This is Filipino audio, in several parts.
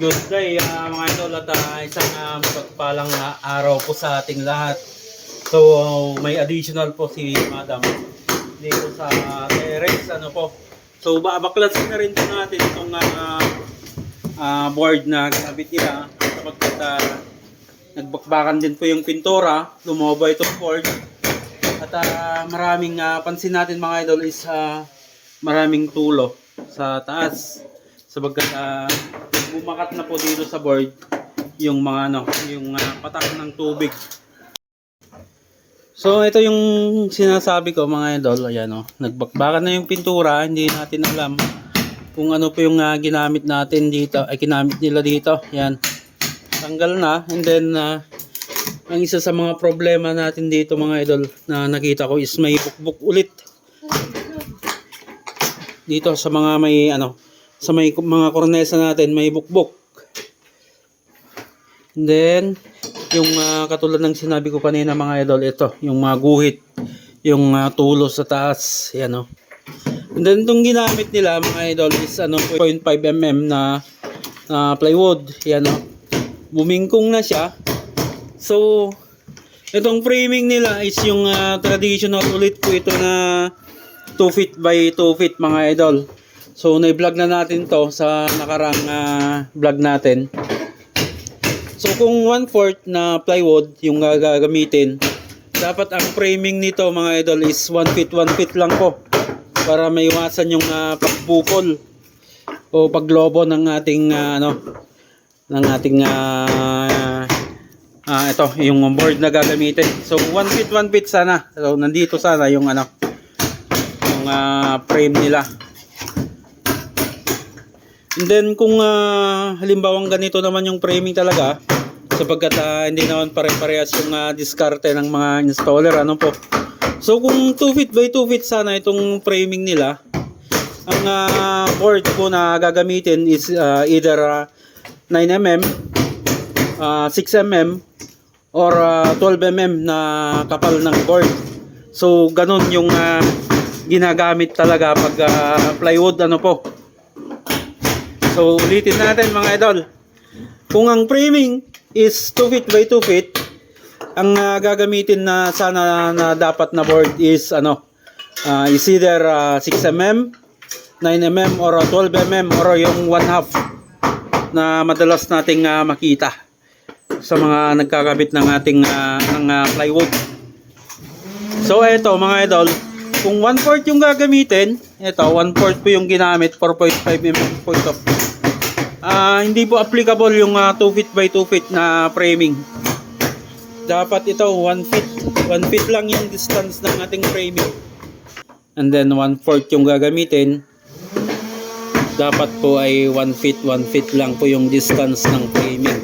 Good day mga idol at isang mapagpalang araw po sa ating lahat. So may additional po si Madam dito sa terrace So babaklasin na rin po natin itong board na ginamit nila sapagkat nagbakbakan din po yung pintura, lumobo itong board. At maraming pansin natin mga idol is maraming tulo sa taas sapagkat bumakat na po dito sa board yung mga yung patak ng tubig. So ito yung sinasabi ko mga idol, ayan nagbakbakan na yung pintura, hindi natin alam kung ano po yung ginamit natin dito, ay ginamit nila dito. Yan. Tanggal na, and then ang isa sa mga problema natin dito mga idol na nakita ko is may bukbuk ulit. Dito sa mga may sa may mga kornesa natin may bukbok. And then yung katulad ng sinabi ko kanina mga idol, ito yung mga guhit, yung tulo sa taas, yan And then itong ginamit nila mga idol is 0.5 mm na plywood, yan bumingkong na siya. So itong framing nila is yung traditional ulit po ito na 2 feet by 2 feet mga idol. So na-vlog na natin to sa nakarang vlog natin. So kung 1/4 na plywood yung gagamitin, dapat ang framing nito mga idol is 1 feet lang po para maiwasan yung pagbukol o paglobo ng ating ito yung board na gagamitin. So 1 feet sana. So nandito sana yung yung frame nila. And then kung halimbawa ganito naman yung framing talaga, sapagkat hindi naman pare-parehas yung diskarte ng mga installer po. So kung 2 feet by 2 feet sana itong framing nila, ang board po na gagamitin is either 9 mm, 6 mm or 12 mm na kapal ng board. So ganun yung ginagamit talaga pag plywood po. So ulitin natin mga idol. Kung ang framing is 2 feet by 2 feet, ang gagamitin na sana na dapat na board is is either 6 mm, 9 mm or 12 mm or yung 1/2 na madalas nating makita sa mga nagkakabit ng ating plywood. So eto mga idol, kung 1/4 yung gagamitin, ito 1/4 po yung ginamit, 4.5 mm po ito. Hindi po applicable yung 2 feet by 2 feet na framing. Dapat ito 1 feet. 1 feet lang yung distance ng ating framing. And then 1/4 yung gagamitin. Dapat po ay 1 feet lang po yung distance ng framing.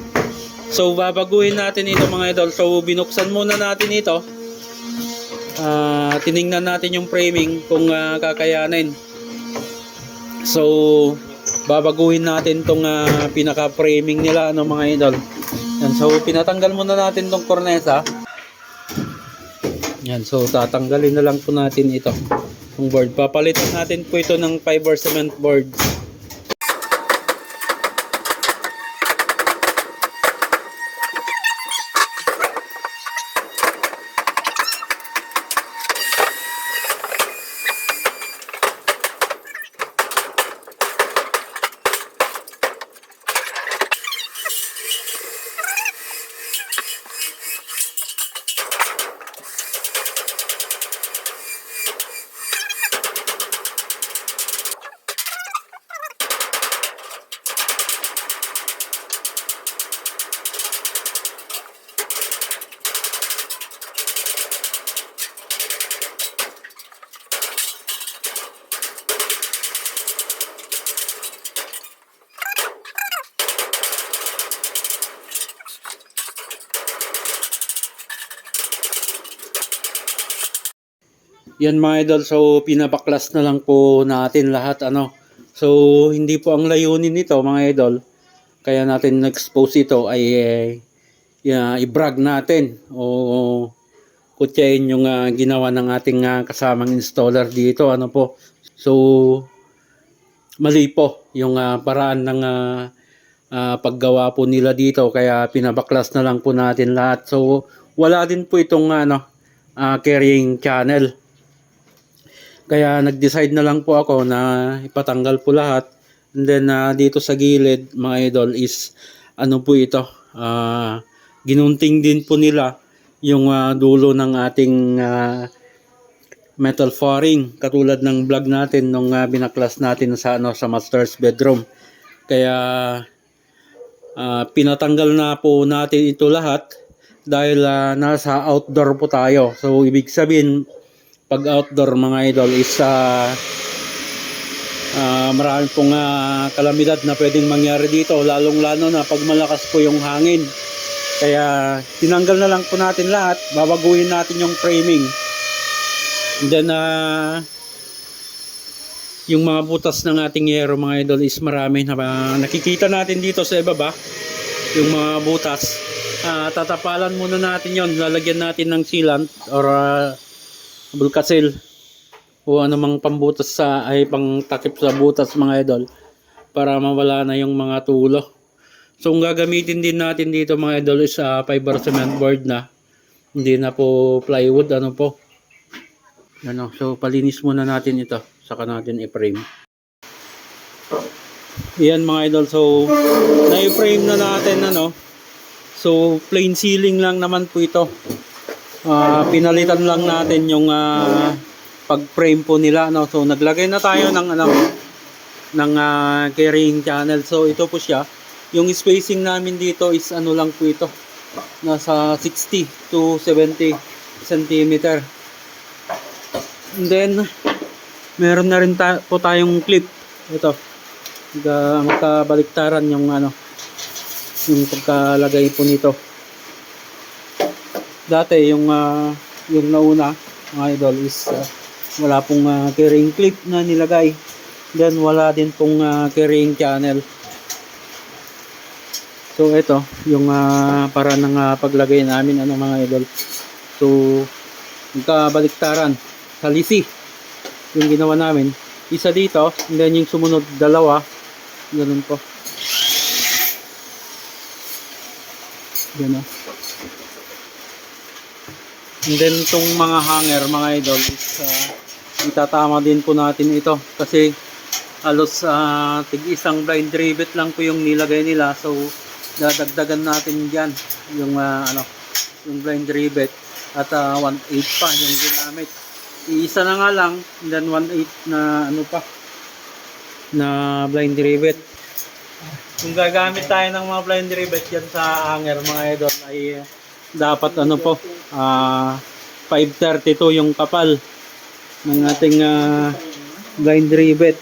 So babaguhin natin ito mga idol. So binuksan muna natin ito. Tiningnan natin yung framing kung kakayanin. So babaguhin natin tong pinaka-framing nila mga idol. Yan, so pinatanggal muna natin tong kornesa. Yan, so tatanggalin na lang po natin ito, yung board. Papalitan natin po ito ng fiber cement board. Yan mga idol, so pinabaklas na lang po natin lahat So hindi po ang layunin nito mga idol, kaya natin na-expose ito ay i-brag natin o kutyain yung ginawa ng ating kasamang installer dito po. So mali po yung paraan ng paggawa po nila dito, kaya pinabaklas na lang po natin lahat. So wala din po itong carrying channel, kaya nag-decide na lang po ako na ipatanggal po lahat. And then dito sa gilid mga idol is ano po ito, ginunting din po nila yung dulo ng ating metal fairing, katulad ng vlog natin nung binaklas natin sa sa master's bedroom. Kaya pinatanggal na po natin ito lahat dahil nasa outdoor po tayo. So ibig sabihin, pag outdoor mga idol is marami pong kalamidad na pwedeng mangyari dito, lalong lalo na pag malakas po yung hangin. Kaya tinanggal na lang po natin lahat, babaguhin natin yung framing. And then yung mga butas ng ating yero mga idol is marami na nakikita natin dito sa ibaba, yung mga butas. Tatapalan muna natin yon, lalagyan natin ng sealant or bulkasil o anumang pambutas ay pang takip sa butas mga idol, para mawala na yung mga tulo. So ang gagamitin din natin dito mga idol is fiber cement board na, hindi na po plywood po. So palinis muna natin ito, saka natin i-frame. Yan mga idol, so na-frame na natin so plain ceiling lang naman po ito. Pinalitan lang natin yung pag-frame po nila so naglagay na tayo ng carrying channel. So ito po siya, yung spacing namin dito is lang po ito, nasa 60 to 70 cm. And then meron na rin po tayong clip ito, magkabaliktaran yung yung pagkalagay po nito. Dati yung nauna mga idol is wala pong carrying clip na nilagay, then wala din pong carrying channel. So ito yung para ng paglagay namin mga idol. So magkabaliktaran sa lisi yung ginawa namin, isa dito and then yung sumunod dalawa ganun po, gano'n. And then itong mga hanger mga idol is itatama din po natin ito, kasi halos tig isang blind rivet lang po yung nilagay nila. So dadagdagan natin dyan yung yung blind rivet at 1/8 pa yung ginamit. Iisa na nga lang, and then 1/8 na na blind rivet. Kung gagamit tayo ng mga blind rivet yan sa hanger mga idol ay dapat 532 yung kapal ng ating blind rivet.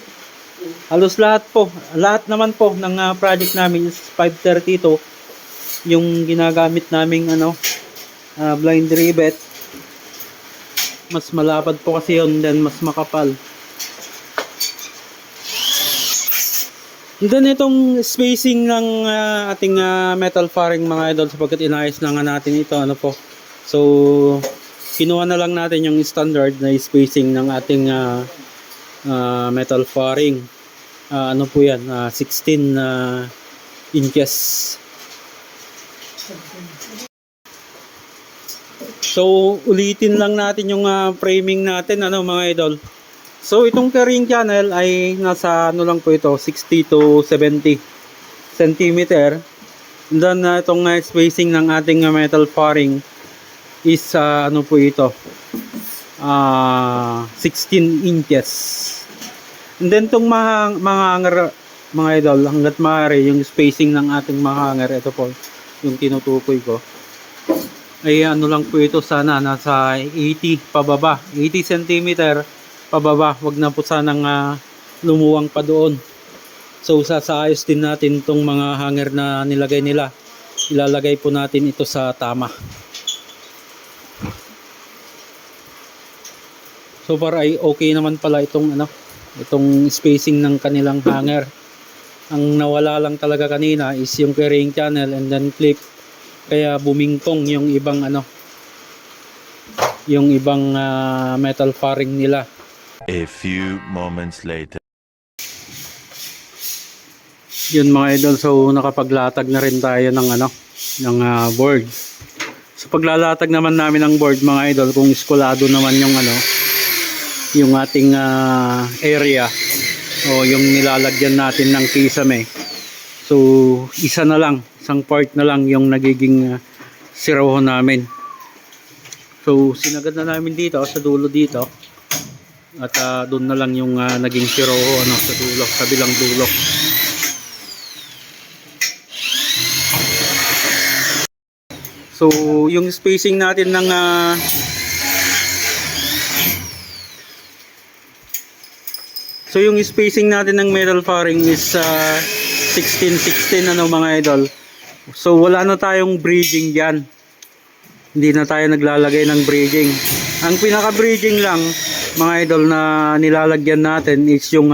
Halos lahat naman po ng project namin is 532 yung ginagamit naming blind rivet. Mas malapad po kasi yun, then mas makapal. Then itong spacing ng ating metal fairing mga idol, sapagkat inayos na nga natin ito so kinuha na lang natin yung standard na spacing ng ating metal fairing. Po yan, 16 inches. So ulitin lang natin yung framing natin mga idol. So itong carrying channel ay nasa lang po ito, 60 to 70 cm. And then itong spacing ng ating metal fairing is po ito, 16 inches. And then itong mga hanger mga idol, hanggat maaari yung spacing ng ating mga hanger, ito po yung tinutukoy ko, ay lang po ito, sana nasa 80 pababa, 80 cm pababa. Wag na po sanang lumuwang pa doon. So sasaayos din natin itong mga hanger na nilagay nila, ilalagay po natin ito sa tama. So para ay okay naman pala itong itong spacing ng kanilang hanger. Ang nawala lang talaga kanina is yung carrying channel and then clip, kaya bumingkong yung ibang metal fairing nila. A few moments later. Yun mga idol, so nakapaglatag na rin tayo ng ng board. So paglalatag naman namin ng board mga idol, kung iskulado naman yung yung ating area o yung nilalagyan natin ng kisame. So isa na lang, isang part na lang yung nagiging siroho namin. So sinagad na namin dito sa dulo dito. At doon na lang yung naging siroho sa dulo, kabilang dulo. So yung spacing natin ng metal faring is 16-16 mga idol. So wala na tayong bridging diyan. Hindi na tayo naglalagay ng bridging. Ang pinaka bridging lang mga idol na nilalagyan natin is yung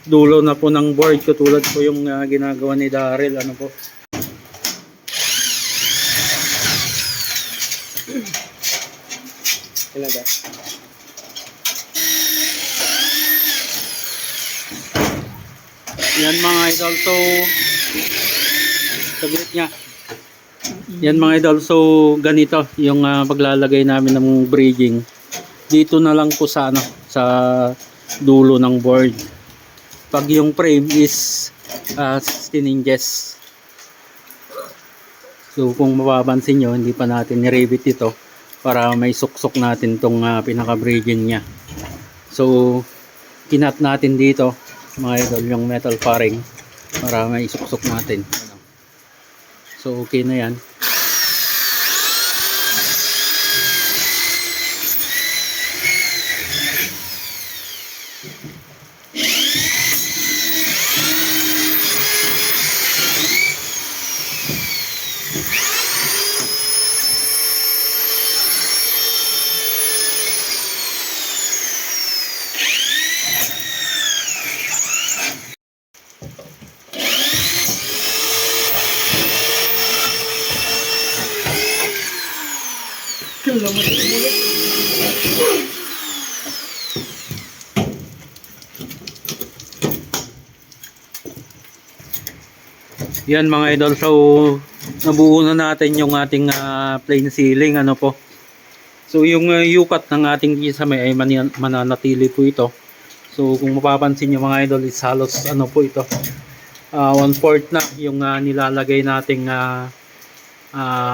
dulo na po ng board, katulad po yung ginagawa ni Daryl po. Talaga. Yan mga idol, so saglit nga. Yan mga idol, so ganito yung paglalagay namin ng bridging. Dito na lang po sa sa dulo ng board. Pag yung frame is 16 inches. So kung mapapansin nyo, hindi pa natin ni-rivet ito para may suksok natin tong pinaka-bridging nya. So kinat natin dito mga idol yung metal faring para may suksok natin. So okay na yan. Yan mga idol, so nabuo na natin yung ating plain ceiling po. So yung yukat ng ating kisame ay mananatili po ito. So kung mapapansin nyo mga idol, is halos po ito 1/4 na yung nilalagay nating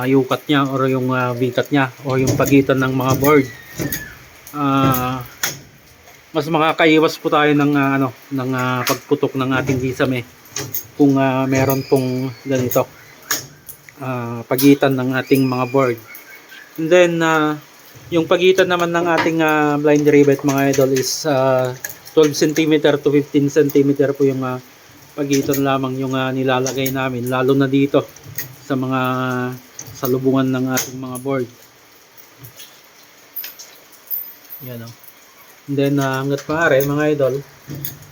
yukat nya or yung bikat nya o yung pagitan ng mga board. Mas makakaiwas po tayo ng ng pagputok ng ating kisame kung meron pong ganito pagitan ng ating mga board. And then yung pagitan naman ng ating blind rivet mga idol is 12 cm to 15 cm po yung pagitan lamang yung nilalagay namin, lalo na dito sa mga salubungan ng ating mga board. Yan And then hanggat maaari mga idol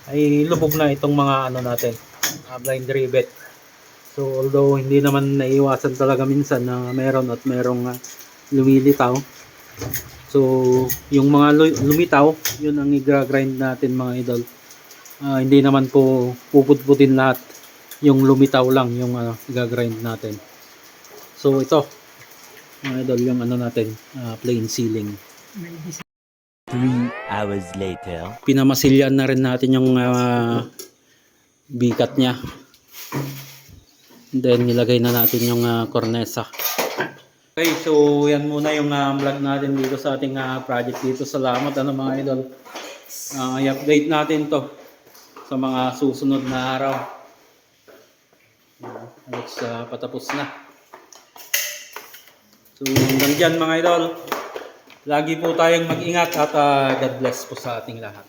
ay lubog na itong mga natin, blind rivet. So although hindi naman naiiwasan talaga minsan na merong lumilitaw. So yung mga lumitaw, yun ang i-grind natin mga idol. Hindi naman po puputputin lahat. Yung lumitaw lang yung i-grind natin. So ito mga idol yung natin, plain ceiling. 3 hours later. Pinamasilyan na rin natin yung bikat nya. Then nilagay na natin yung cornesa. Okay, so yan muna yung vlog natin dito sa ating project dito. Salamat mga idol. I-update natin to sa mga susunod na araw. Patapos na. So hanggang dyan mga idol. Lagi po tayong mag-ingat at God bless po sa ating lahat.